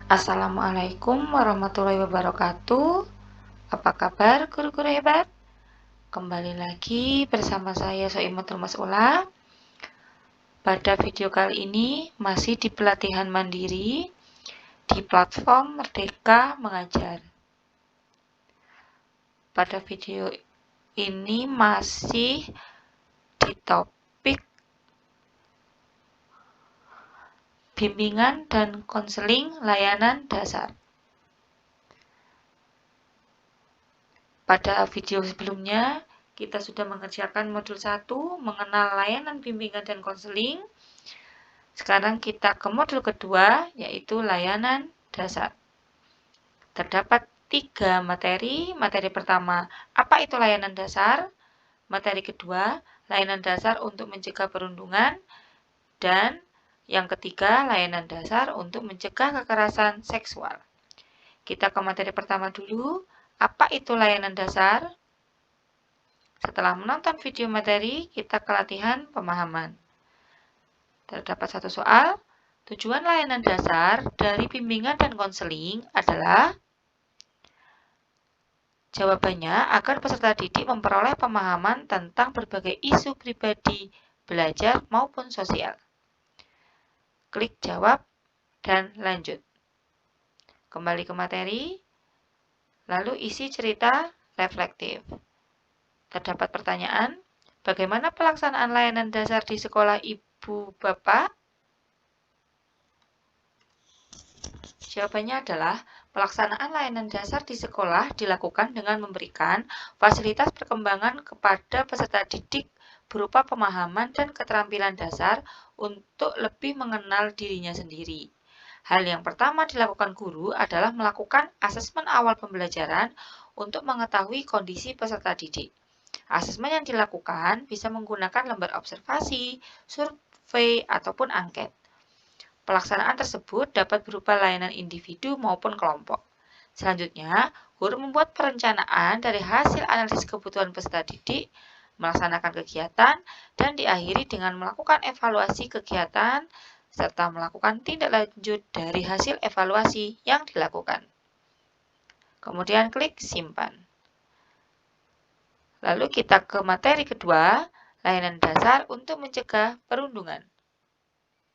Assalamualaikum warahmatullahi wabarakatuh. Apa kabar guru-guru hebat? Kembali lagi bersama saya Soimatul Mas'ula. Pada video kali ini masih di pelatihan mandiri di platform Merdeka Mengajar. Pada video ini masih di topik bimbingan dan konseling layanan dasar. Pada video sebelumnya, kita sudah mengerjakan modul 1, mengenal layanan bimbingan dan konseling. Sekarang kita ke modul kedua, yaitu layanan dasar. Terdapat 3 materi. Materi pertama, apa itu layanan dasar? Materi kedua, layanan dasar untuk mencegah perundungan. Dan yang ketiga, layanan dasar untuk mencegah kekerasan seksual. Kita ke materi pertama dulu. Apa itu layanan dasar? Setelah menonton video materi, kita ke latihan pemahaman. Terdapat satu soal. Tujuan layanan dasar dari bimbingan dan konseling adalah jawabannya agar peserta didik memperoleh pemahaman tentang berbagai isu pribadi, belajar maupun sosial. Klik jawab dan lanjut. Kembali ke materi, lalu isi cerita reflektif. Terdapat pertanyaan, bagaimana pelaksanaan layanan dasar di sekolah Ibu Bapak? Jawabannya adalah, pelaksanaan layanan dasar di sekolah dilakukan dengan memberikan fasilitas perkembangan kepada peserta didik berupa pemahaman dan keterampilan dasar untuk lebih mengenal dirinya sendiri. Hal yang pertama dilakukan guru adalah melakukan asesmen awal pembelajaran untuk mengetahui kondisi peserta didik. Asesmen yang dilakukan bisa menggunakan lembar observasi, survei, ataupun angket. Pelaksanaan tersebut dapat berupa layanan individu maupun kelompok. Selanjutnya, guru membuat perencanaan dari hasil analisis kebutuhan peserta didik, melaksanakan kegiatan, dan diakhiri dengan melakukan evaluasi kegiatan, serta melakukan tindak lanjut dari hasil evaluasi yang dilakukan. Kemudian klik simpan. Lalu kita ke materi kedua, layanan dasar untuk mencegah perundungan.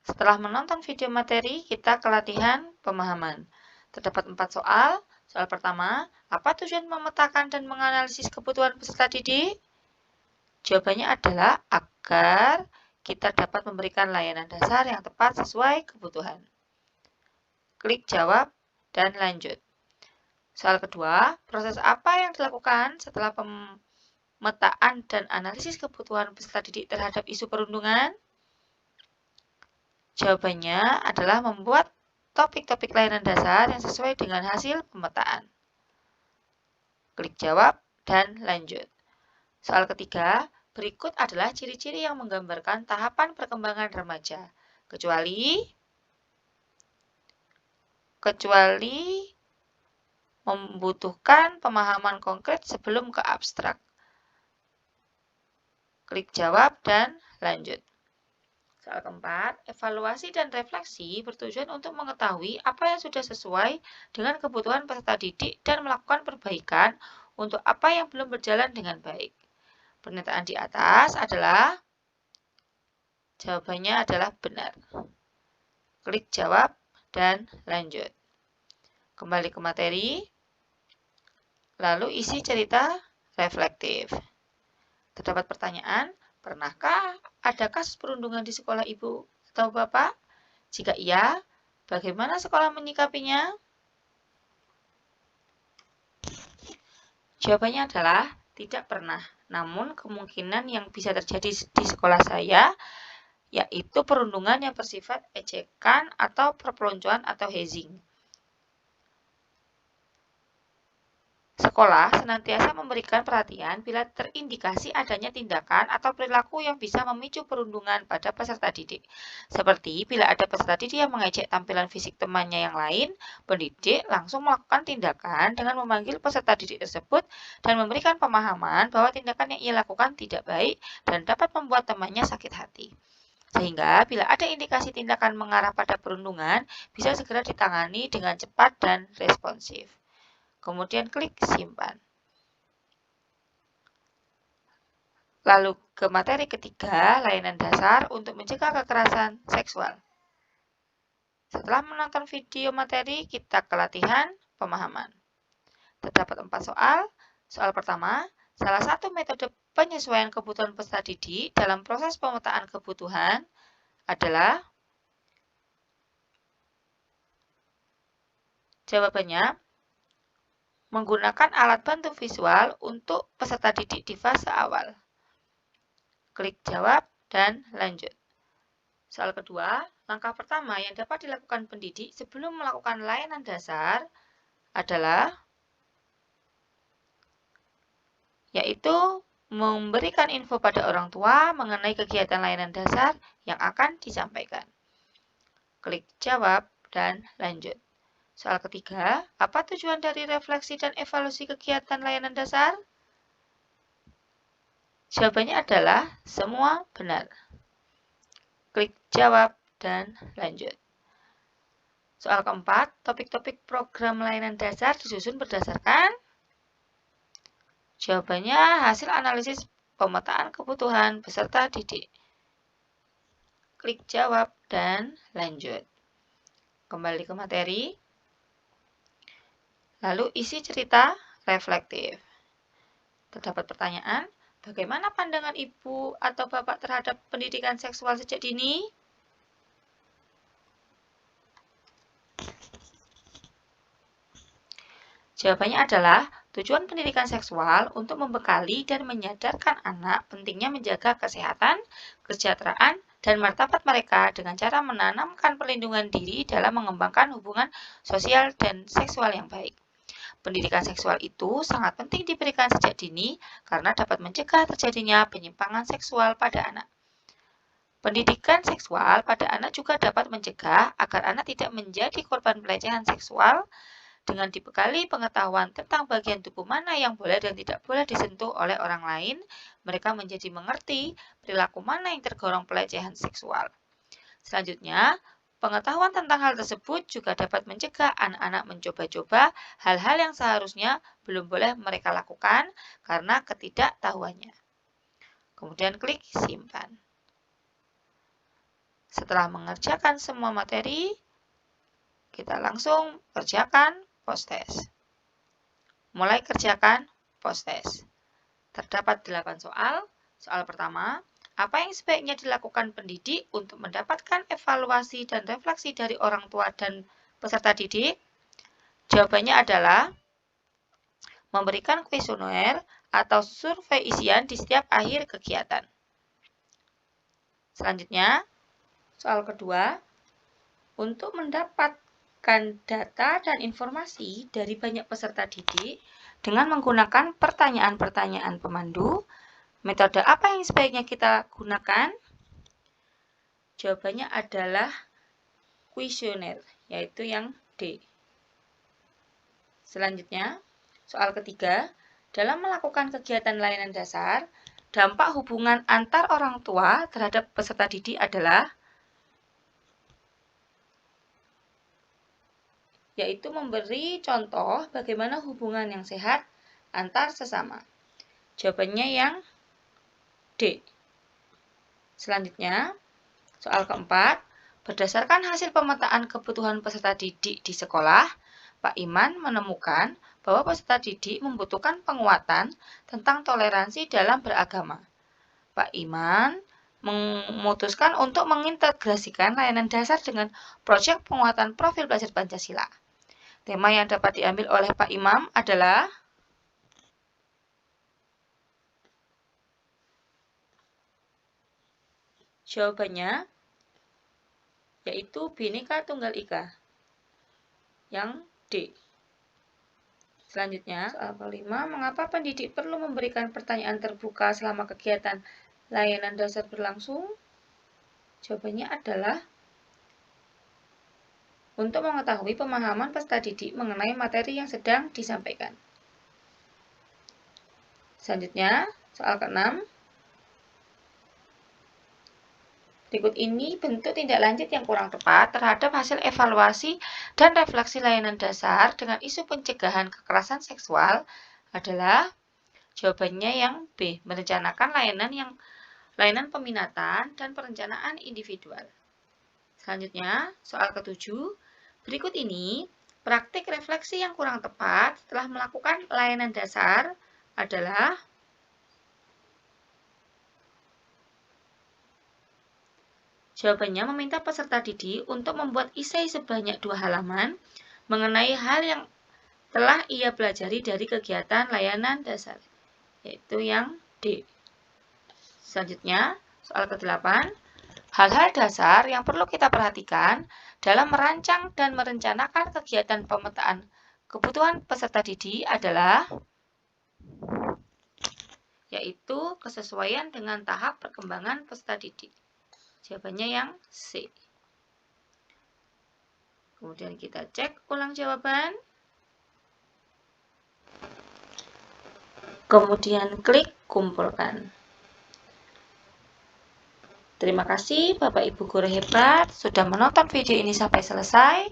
Setelah menonton video materi, kita ke latihan pemahaman. Terdapat 4 soal. Soal pertama, apa tujuan memetakan dan menganalisis kebutuhan peserta didik? Jawabannya adalah agar kita dapat memberikan layanan dasar yang tepat sesuai kebutuhan. Klik jawab dan lanjut. Soal kedua, proses apa yang dilakukan setelah pemetaan dan analisis kebutuhan peserta didik terhadap isu perundungan? Jawabannya adalah membuat topik-topik layanan dasar yang sesuai dengan hasil pemetaan. Klik jawab dan lanjut. Soal ketiga, berikut adalah ciri-ciri yang menggambarkan tahapan perkembangan remaja, kecuali membutuhkan pemahaman konkret sebelum ke abstrak. Klik jawab dan lanjut. Soal keempat, evaluasi dan refleksi bertujuan untuk mengetahui apa yang sudah sesuai dengan kebutuhan peserta didik dan melakukan perbaikan untuk apa yang belum berjalan dengan baik. Pernyataan di atas adalah, jawabannya adalah benar. Klik jawab dan lanjut. Kembali ke materi, lalu isi cerita reflektif. Terdapat pertanyaan, pernahkah ada kasus perundungan di sekolah Ibu atau Bapak? Jika iya, bagaimana sekolah menyikapinya? Jawabannya adalah tidak pernah. Namun kemungkinan yang bisa terjadi di sekolah saya yaitu perundungan yang bersifat ejekan atau perpeloncoan atau hazing. Sekolah senantiasa memberikan perhatian bila terindikasi adanya tindakan atau perilaku yang bisa memicu perundungan pada peserta didik. Seperti bila ada peserta didik yang mengejek tampilan fisik temannya yang lain, pendidik langsung melakukan tindakan dengan memanggil peserta didik tersebut dan memberikan pemahaman bahwa tindakan yang ia lakukan tidak baik dan dapat membuat temannya sakit hati. Sehingga bila ada indikasi tindakan mengarah pada perundungan, bisa segera ditangani dengan cepat dan responsif. Kemudian klik simpan. Lalu ke materi ketiga, layanan dasar untuk mencegah kekerasan seksual. Setelah menonton video materi, kita ke latihan pemahaman. Terdapat 4 soal. Soal pertama, salah satu metode penyesuaian kebutuhan peserta didik dalam proses pemetaan kebutuhan adalah jawabannya menggunakan alat bantu visual untuk peserta didik di fase awal. Klik jawab dan lanjut. Soal kedua, langkah pertama yang dapat dilakukan pendidik sebelum melakukan layanan dasar adalah yaitu memberikan info pada orang tua mengenai kegiatan layanan dasar yang akan disampaikan. Klik jawab dan lanjut. Soal ketiga, apa tujuan dari refleksi dan evaluasi kegiatan layanan dasar? Jawabannya adalah semua benar. Klik jawab dan lanjut. Soal keempat, topik-topik program layanan dasar disusun berdasarkan jawabannya hasil analisis pemetaan kebutuhan peserta didik. Klik jawab dan lanjut. Kembali ke materi. Lalu isi cerita reflektif. Terdapat pertanyaan, bagaimana pandangan ibu atau bapak terhadap pendidikan seksual sejak dini? Jawabannya adalah tujuan pendidikan seksual untuk membekali dan menyadarkan anak pentingnya menjaga kesehatan, kesejahteraan, dan martabat mereka dengan cara menanamkan perlindungan diri dalam mengembangkan hubungan sosial dan seksual yang baik. Pendidikan seksual itu sangat penting diberikan sejak dini karena dapat mencegah terjadinya penyimpangan seksual pada anak. Pendidikan seksual pada anak juga dapat mencegah agar anak tidak menjadi korban pelecehan seksual. Dengan dibekali pengetahuan tentang bagian tubuh mana yang boleh dan tidak boleh disentuh oleh orang lain, mereka menjadi mengerti perilaku mana yang tergolong pelecehan seksual. Selanjutnya, pengetahuan tentang hal tersebut juga dapat mencegah anak-anak mencoba-coba hal-hal yang seharusnya belum boleh mereka lakukan karena ketidaktahuannya. Kemudian klik simpan. Setelah mengerjakan semua materi, kita langsung kerjakan post-test. Mulai kerjakan post-test. Terdapat 8 soal. Soal pertama, apa yang sebaiknya dilakukan pendidik untuk mendapatkan evaluasi dan refleksi dari orang tua dan peserta didik? Jawabannya adalah memberikan kuesioner atau survei isian di setiap akhir kegiatan. Selanjutnya, soal kedua, untuk mendapatkan data dan informasi dari banyak peserta didik dengan menggunakan pertanyaan-pertanyaan pemandu, metode apa yang sebaiknya kita gunakan? Jawabannya adalah kuesioner, yaitu yang D. Selanjutnya, soal ketiga, dalam melakukan kegiatan layanan dasar, dampak hubungan antar orang tua terhadap peserta didik adalah yaitu memberi contoh bagaimana hubungan yang sehat antar sesama. Jawabannya yang D. Selanjutnya, soal keempat, berdasarkan hasil pemetaan kebutuhan peserta didik di sekolah, Pak Iman menemukan bahwa peserta didik membutuhkan penguatan tentang toleransi dalam beragama. Pak Iman memutuskan untuk mengintegrasikan layanan dasar dengan proyek penguatan profil belajar Pancasila. Tema yang dapat diambil oleh Pak Imam adalah jawabannya yaitu Bhinneka Tunggal Ika yang D. Selanjutnya, soal kelima, mengapa pendidik perlu memberikan pertanyaan terbuka selama kegiatan layanan dasar berlangsung? Jawabannya adalah untuk mengetahui pemahaman peserta didik mengenai materi yang sedang disampaikan. Selanjutnya, soal ke-6. Berikut ini bentuk tindak lanjut yang kurang tepat terhadap hasil evaluasi dan refleksi layanan dasar dengan isu pencegahan kekerasan seksual adalah jawabannya yang B, merencanakan layanan peminatan dan perencanaan individual. Selanjutnya, soal ketujuh. Berikut ini praktik refleksi yang kurang tepat setelah melakukan layanan dasar adalah jawabannya meminta peserta didik untuk membuat esai sebanyak 2 halaman mengenai hal yang telah ia pelajari dari kegiatan layanan dasar, yaitu yang D. Selanjutnya, soal ke-8. Hal-hal dasar yang perlu kita perhatikan dalam merancang dan merencanakan kegiatan pemetaan kebutuhan peserta didik adalah yaitu kesesuaian dengan tahap perkembangan peserta didik. Jawabannya yang C. Kemudian kita cek ulang jawaban. Kemudian klik kumpulkan. Terima kasih Bapak Ibu guru hebat sudah menonton video ini sampai selesai.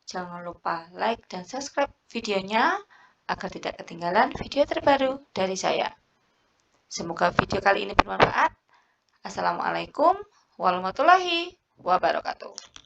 Jangan lupa like dan subscribe videonya agar tidak ketinggalan video terbaru dari saya. Semoga video kali ini bermanfaat. Assalamualaikum warahmatullahi wabarakatuh.